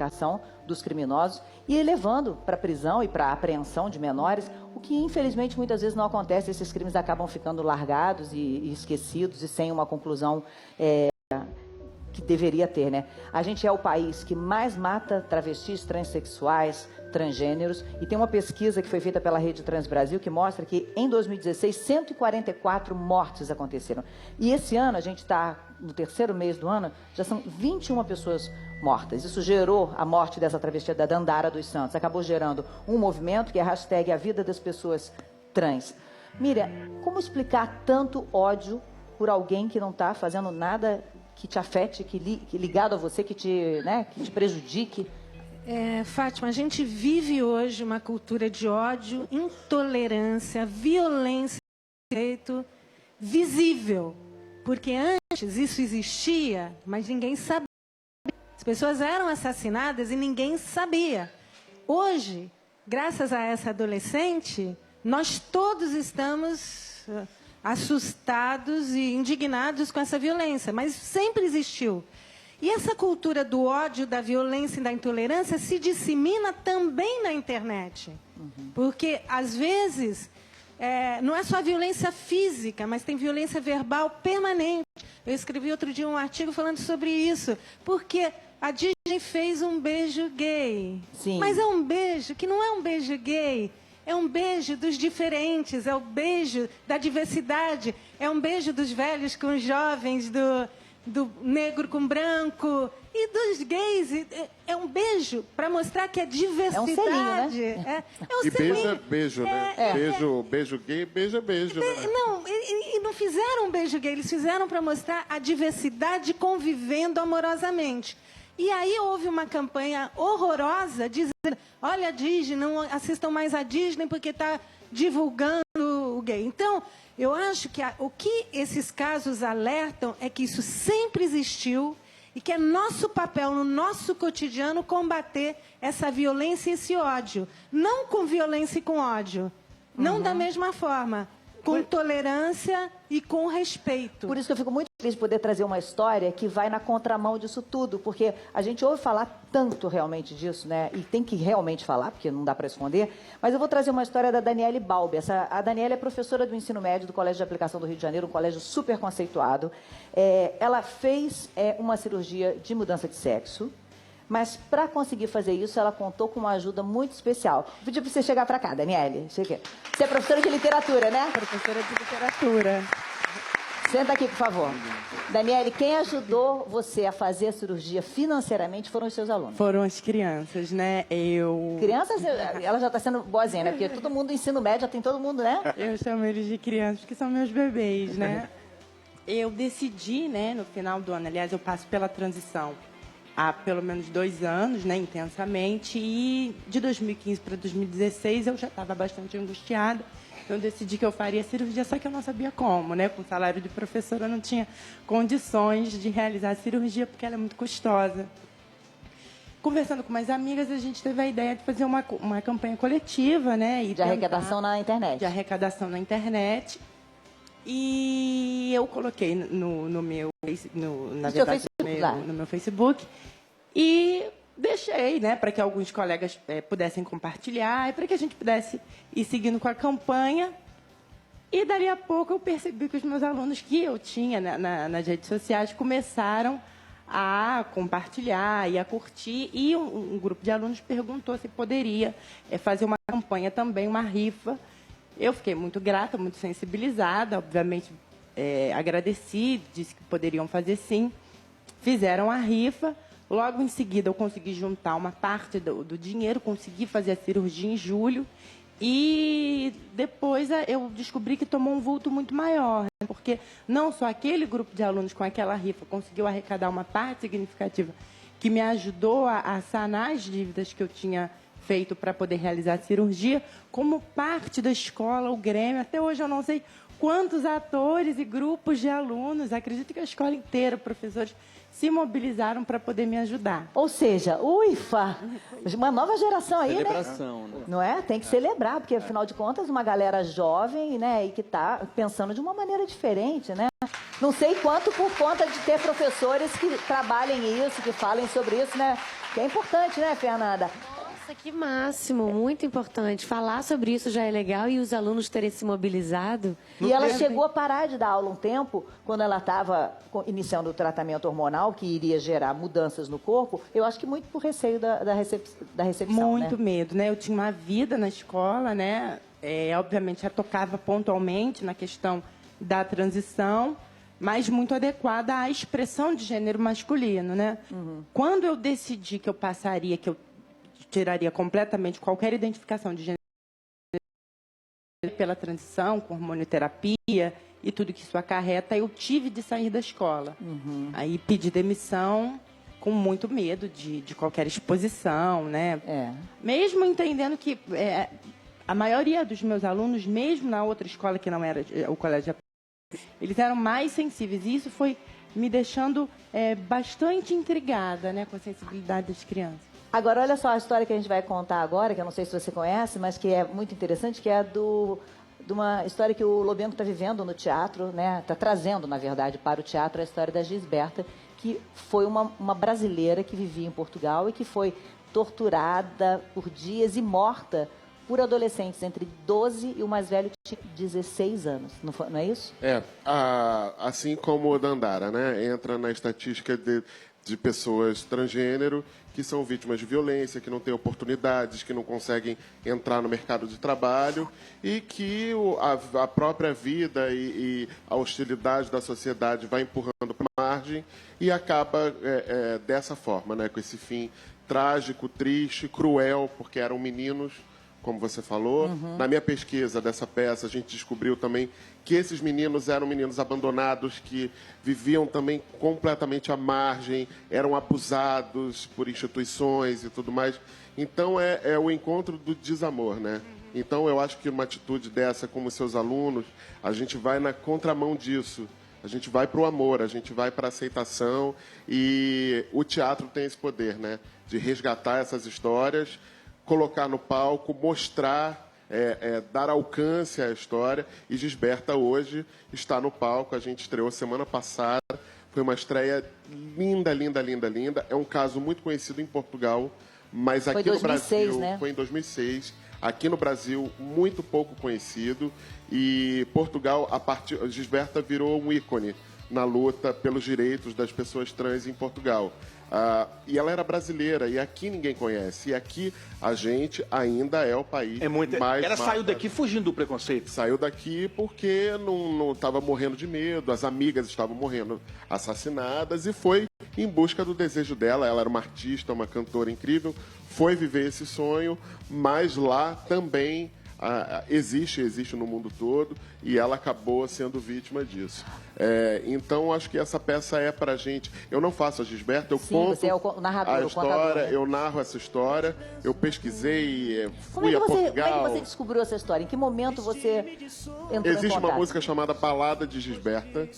identificação dos criminosos e levando para a prisão e para a apreensão de menores, o que infelizmente muitas vezes não acontece, esses crimes acabam ficando largados e esquecidos e sem uma conclusão que deveria ter, né? A gente é o país que mais mata travestis, transexuais, transgêneros, e tem uma pesquisa que foi feita pela Rede Trans Brasil que mostra que em 2016 144 mortes aconteceram. E esse ano, a gente está no terceiro mês do ano, já são 21 pessoas mortas. Isso gerou a morte dessa travesti da Dandara dos Santos, acabou gerando um movimento que é a hashtag A Vida das Pessoas Trans. Miriam, como explicar tanto ódio por alguém que não está fazendo nada que te afete, que ligado a você, que te prejudique? Fátima, a gente vive hoje uma cultura de ódio, intolerância, violência, direito visível. Porque antes isso existia, mas ninguém sabia. As pessoas eram assassinadas e ninguém sabia. Hoje, graças a essa adolescente, nós todos estamos assustados e indignados com essa violência, mas sempre existiu. E essa cultura do ódio, da violência e da intolerância se dissemina também na internet. Porque, às vezes, não é só violência física, mas tem violência verbal permanente. Eu escrevi outro dia um artigo falando sobre isso, porque a Disney fez um beijo gay. Sim. Mas é um beijo que não é um beijo gay. É um beijo dos diferentes, é o beijo da diversidade, é um beijo dos velhos com os jovens, do negro com branco e dos gays. É um beijo para mostrar que a diversidade... É um selinho, né? É um e selinho. beija, beijo, né? Beijo gay, beija, beijo. Né? Não, e não fizeram um beijo gay, eles fizeram para mostrar a diversidade convivendo amorosamente. E aí houve uma campanha horrorosa dizendo, olha a Disney, não assistam mais a Disney porque está divulgando o gay. Então, eu acho que o que esses casos alertam é que isso sempre existiu e que é nosso papel, no nosso cotidiano, combater essa violência e esse ódio. Não com violência e com ódio, não da mesma forma, com tolerância e com respeito. Por isso que eu fico muito feliz de poder trazer uma história que vai na contramão disso tudo, porque a gente ouve falar tanto realmente disso, né? E tem que realmente falar, porque não dá para esconder. Mas eu vou trazer uma história da Daniele Balbi. A Daniele é professora do ensino médio do Colégio de Aplicação do Rio de Janeiro, um colégio super conceituado. Ela fez uma cirurgia de mudança de sexo, mas para conseguir fazer isso, ela contou com uma ajuda muito especial. Vou pedir para você chegar para cá, Daniele. Chega. Você é professora de literatura, né? Professora de literatura. Senta aqui, por favor. Daniele, quem ajudou você a fazer a cirurgia financeiramente foram os seus alunos? Foram as crianças, né? Crianças, ela já está sendo boazinha, né? Porque todo mundo do ensino médio, já tem todo mundo, né? Eu chamo eles de crianças, porque são meus bebês, né? Eu decidi, né, no final do ano, aliás, eu passo pela transição há pelo menos 2 anos, né, intensamente, e de 2015 para 2016 eu já estava bastante angustiada. Então, eu decidi que eu faria cirurgia, só que eu não sabia como, né? Com salário de professora, eu não tinha condições de realizar a cirurgia, porque ela é muito custosa. Conversando com umas amigas, a gente teve a ideia de fazer uma campanha coletiva, né? E de arrecadação na internet. De arrecadação na internet. E eu coloquei no meu Facebook e deixei, né, para que alguns colegas pudessem compartilhar e para que a gente pudesse ir seguindo com a campanha. E dali a pouco eu percebi que os meus alunos que eu tinha nas redes sociais começaram a compartilhar e a curtir, e um grupo de alunos perguntou se poderia fazer uma campanha também, uma rifa. Eu fiquei muito grata, muito sensibilizada, obviamente agradeci, disse que poderiam fazer sim. Fizeram a rifa, logo em seguida eu consegui juntar uma parte do dinheiro, consegui fazer a cirurgia em julho, e depois eu descobri que tomou um vulto muito maior, né? Porque não só aquele grupo de alunos com aquela rifa conseguiu arrecadar uma parte significativa que me ajudou a sanar as dívidas que eu tinha feito para poder realizar a cirurgia, como parte da escola, o Grêmio, até hoje eu não sei quantos atores e grupos de alunos, acredito que a escola inteira, professores, se mobilizaram para poder me ajudar. Ou seja, uifa, uma nova geração aí, celebração, né? Não é? Tem que celebrar, porque afinal de contas, uma galera jovem, né, e que está pensando de uma maneira diferente, né? Não sei quanto por conta de ter professores que trabalhem isso, que falem sobre isso, né? Que é importante, né, Fernanda? Nossa, que máximo, muito importante. Falar sobre isso já é legal e os alunos terem se mobilizado. E ela chegou a parar de dar aula um tempo, quando ela estava iniciando o tratamento hormonal, que iria gerar mudanças no corpo, eu acho que muito por receio da recepção, Muito né? medo, né? Eu tinha uma vida na escola, né? Obviamente, já tocava pontualmente na questão da transição, mas muito adequada à expressão de gênero masculino, né? Quando eu decidi que eu passaria, que eu tiraria completamente qualquer identificação de gênero pela transição, com hormonioterapia e tudo que isso acarreta, eu tive de sair da escola. Aí pedi demissão com muito medo de qualquer exposição, né? Mesmo entendendo que a maioria dos meus alunos, mesmo na outra escola que não era o colégio, eles eram mais sensíveis. E isso foi me deixando bastante intrigada, né, com a sensibilidade das crianças. Agora, olha só a história que a gente vai contar agora, que eu não sei se você conhece, mas que é muito interessante, que é de uma história que o Lobenco está vivendo no teatro, né? Está trazendo, na verdade, para o teatro a história da Gisberta, que foi uma brasileira que vivia em Portugal e que foi torturada por dias e morta por adolescentes entre 12 e o mais velho tinha 16 anos. Não é isso? Assim como o Dandara, né? Entra na estatística de pessoas transgênero que são vítimas de violência, que não têm oportunidades, que não conseguem entrar no mercado de trabalho e que a própria vida e a hostilidade da sociedade vai empurrando para a margem e acaba dessa forma, né? Com esse fim trágico, triste, cruel, porque eram meninos, como você falou. Na minha pesquisa dessa peça, a gente descobriu também que esses meninos eram meninos abandonados, que viviam também completamente à margem, eram abusados por instituições e tudo mais. Então, é o encontro do desamor, né? Então, eu acho que uma atitude dessa, como seus alunos, a gente vai na contramão disso. A gente vai para o amor, a gente vai para a aceitação. E o teatro tem esse poder, né? De resgatar essas histórias, colocar no palco, mostrar, dar alcance à história. E Gisberta hoje está no palco. A gente estreou semana passada. Foi uma estreia linda, linda, linda, linda. É um caso muito conhecido em Portugal, mas aqui no Brasil... Né? Foi em 2006. Aqui no Brasil, muito pouco conhecido. E Portugal, Gisberta virou um ícone na luta pelos direitos das pessoas trans em Portugal. E ela era brasileira, e aqui ninguém conhece. E aqui a gente ainda é o país mais... Ela saiu daqui fugindo do preconceito. Saiu daqui porque não estava morrendo de medo, as amigas estavam morrendo assassinadas, e foi em busca do desejo dela. Ela era uma artista, uma cantora incrível, foi viver esse sonho, mas lá também... existe no mundo todo, e ela acabou sendo vítima disso. Então, acho que essa peça é pra gente... Eu não faço a Gisberta, eu conto você é o narrador, a história, o contador, né? Eu narro essa história, eu pesquisei, Como fui é a que Portugal... você descobriu essa história? Em que momento você entrou em Existe uma contato? música chamada Balada de Gisberta,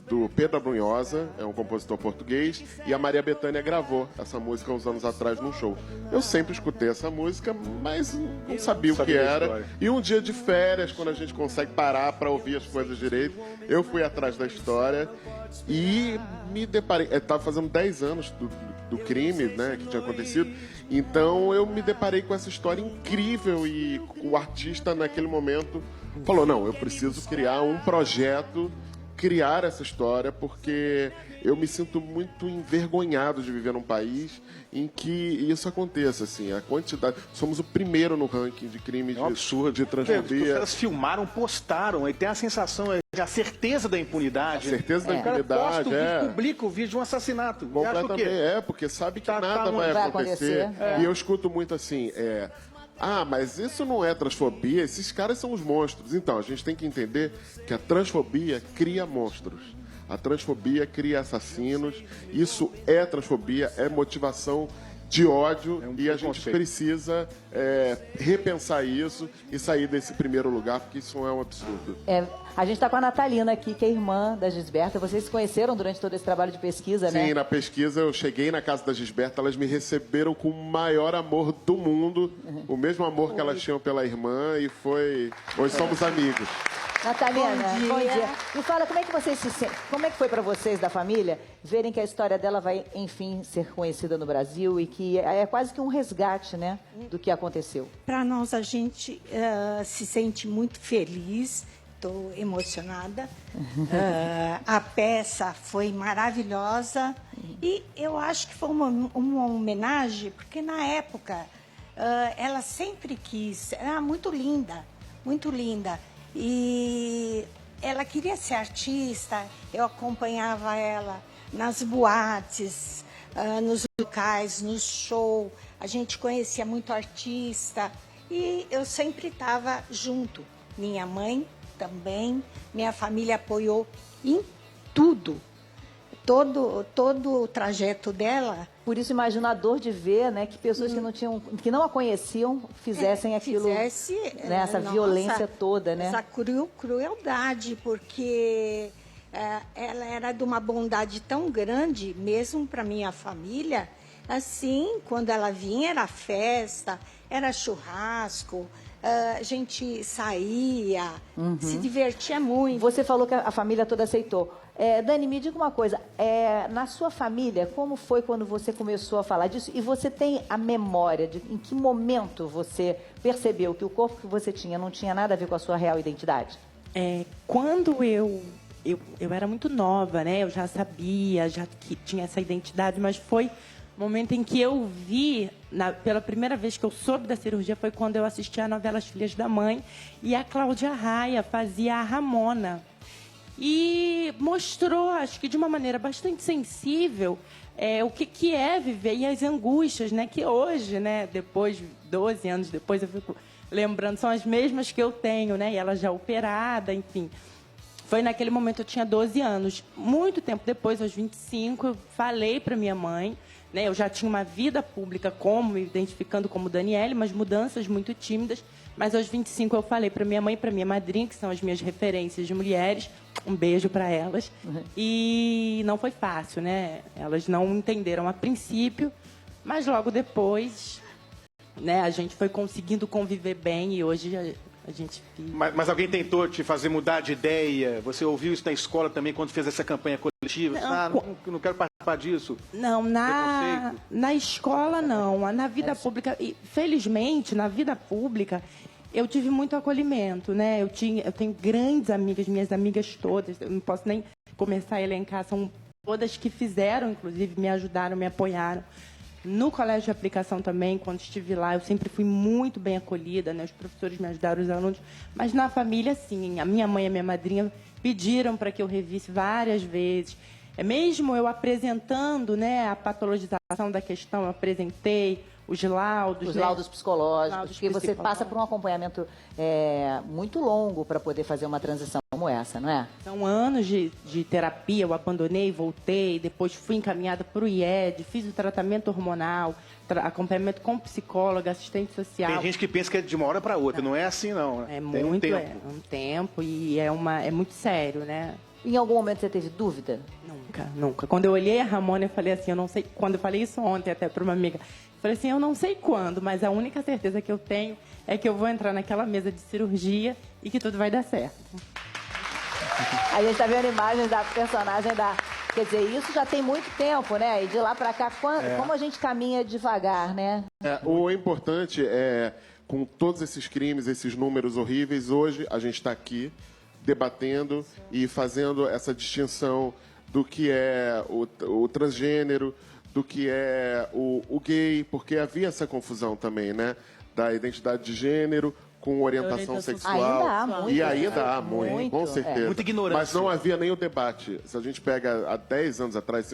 do Pedro Abrunhosa, é um compositor português, e a Maria Bethânia gravou essa música uns anos atrás num show. Eu sempre escutei essa música, mas não sabia o que era. E um dia de férias, quando a gente consegue parar para ouvir as coisas direito, eu fui atrás da história e me deparei... Estava fazendo 10 anos do crime, né, que tinha acontecido. Então, eu me deparei com essa história incrível e o artista, naquele momento, falou, não, eu preciso criar um projeto, criar essa história, porque eu me sinto muito envergonhado de viver num país em que isso aconteça, assim, a quantidade... Somos o primeiro no ranking de crimes de transfobia. Os caras filmaram, postaram, e tem a sensação, a certeza da impunidade. A certeza da impunidade, O cara posta o vídeo, publica o vídeo de um assassinato. Completamente, porque sabe que nada vai acontecer. E eu escuto muito assim, mas isso não é transfobia, esses caras são os monstros. Então, a gente tem que entender que a transfobia cria monstros. A transfobia cria assassinos. Isso é transfobia, é motivação de ódio, e a gente precisa repensar isso e sair desse primeiro lugar, porque isso não é um absurdo. A gente está com a Natalina aqui, que é irmã da Gisberta. Vocês se conheceram durante todo esse trabalho de pesquisa, né? Sim, na pesquisa eu cheguei na casa da Gisberta, elas me receberam com o maior amor do mundo, o mesmo amor que elas tinham pela irmã, e foi... Hoje somos amigos. Natalina, bom dia. Me fala, como é que vocês como é que foi para vocês da família verem que a história dela vai, enfim, ser conhecida no Brasil e que é quase que um resgate, né, do que aconteceu? Para nós, a gente se sente muito feliz, estou emocionada. A peça foi maravilhosa e eu acho que foi uma homenagem, porque na época ela sempre quis, era muito linda, muito linda. E ela queria ser artista, eu acompanhava ela nas boates, nos locais, no show. A gente conhecia muito artista e eu sempre estava junto. Minha mãe também, minha família apoiou em tudo. Todo o trajeto dela. Por isso, imagino a dor de ver, né, que pessoas que não a conheciam fizessem aquilo, né, essa violência toda, né? Essa crueldade, porque ela era de uma bondade tão grande, mesmo para minha família. Assim, quando ela vinha, era festa, era churrasco, a gente saía, se divertia muito. Você falou que a família toda aceitou. Dani, me diga uma coisa, na sua família, como foi quando você começou a falar disso? E você tem a memória de em que momento você percebeu que o corpo que você tinha não tinha nada a ver com a sua real identidade? Quando eu era muito nova, né? Eu já sabia, já que tinha essa identidade, mas foi o momento em que eu vi, pela primeira vez que eu soube da cirurgia, foi quando eu assisti a novela As Filhas da Mãe, e a Cláudia Raia fazia a Ramona. E mostrou, acho que de uma maneira bastante sensível, o que é viver e as angústias, né? Que hoje, né, depois, 12 anos depois, eu fico lembrando, são as mesmas que eu tenho, né? E ela já operada, enfim. Foi naquele momento, eu tinha 12 anos. Muito tempo depois, aos 25, eu falei para minha mãe, né? Eu já tinha uma vida pública me identificando como Daniele, mas mudanças muito tímidas. Mas aos 25 eu falei para minha mãe e para minha madrinha, que são as minhas referências de mulheres, um beijo para elas. E não foi fácil, né? Elas não entenderam a princípio, mas logo depois, né, a gente foi conseguindo conviver bem e hoje a gente... Mas alguém tentou te fazer mudar de ideia? Você ouviu isso na escola também quando fez essa campanha coletiva? Não quero participar disso. Não, na escola não. Na vida pública, e felizmente, na vida pública, eu tive muito acolhimento, né? Eu tenho grandes amigas, minhas amigas todas, eu não posso nem começar a elencar, são todas que fizeram, inclusive, me ajudaram, me apoiaram. No colégio de aplicação também, quando estive lá, eu sempre fui muito bem acolhida, né? Os professores me ajudaram, os alunos. Mas na família, sim. A minha mãe e a minha madrinha pediram para que eu revisse várias vezes. Mesmo eu apresentando, né, a patologização da questão, eu apresentei os laudos. Os laudos psicológicos, porque você passa por um acompanhamento muito longo para poder fazer uma transição como essa, não é? São anos de terapia, eu abandonei, voltei, depois fui encaminhada para o IED, fiz o tratamento hormonal, acompanhamento com psicóloga, assistente social. Tem gente que pensa que é de uma hora para outra, não é assim não, né? Tem um tempo e é muito sério, né? Em algum momento você teve dúvida? Nunca. Quando eu olhei a Ramona, eu falei assim, eu não sei... Quando eu falei isso ontem até para uma amiga, eu falei assim, eu não sei quando, mas a única certeza que eu tenho é que eu vou entrar naquela mesa de cirurgia e que tudo vai dar certo. A gente está vendo imagens da personagem da... Quer dizer, isso já tem muito tempo, né? E de lá para cá, como a gente caminha devagar, né? O importante é, com todos esses crimes, esses números horríveis, hoje a gente está aqui debatendo e fazendo essa distinção do que é o transgênero, do que é o gay, porque havia essa confusão também, né? Da identidade de gênero com orientação sexual. Ainda há muito. E ainda há muito, com certeza. Muita ignorância. Mas não havia nem o debate. Se a gente pega há 10 anos atrás,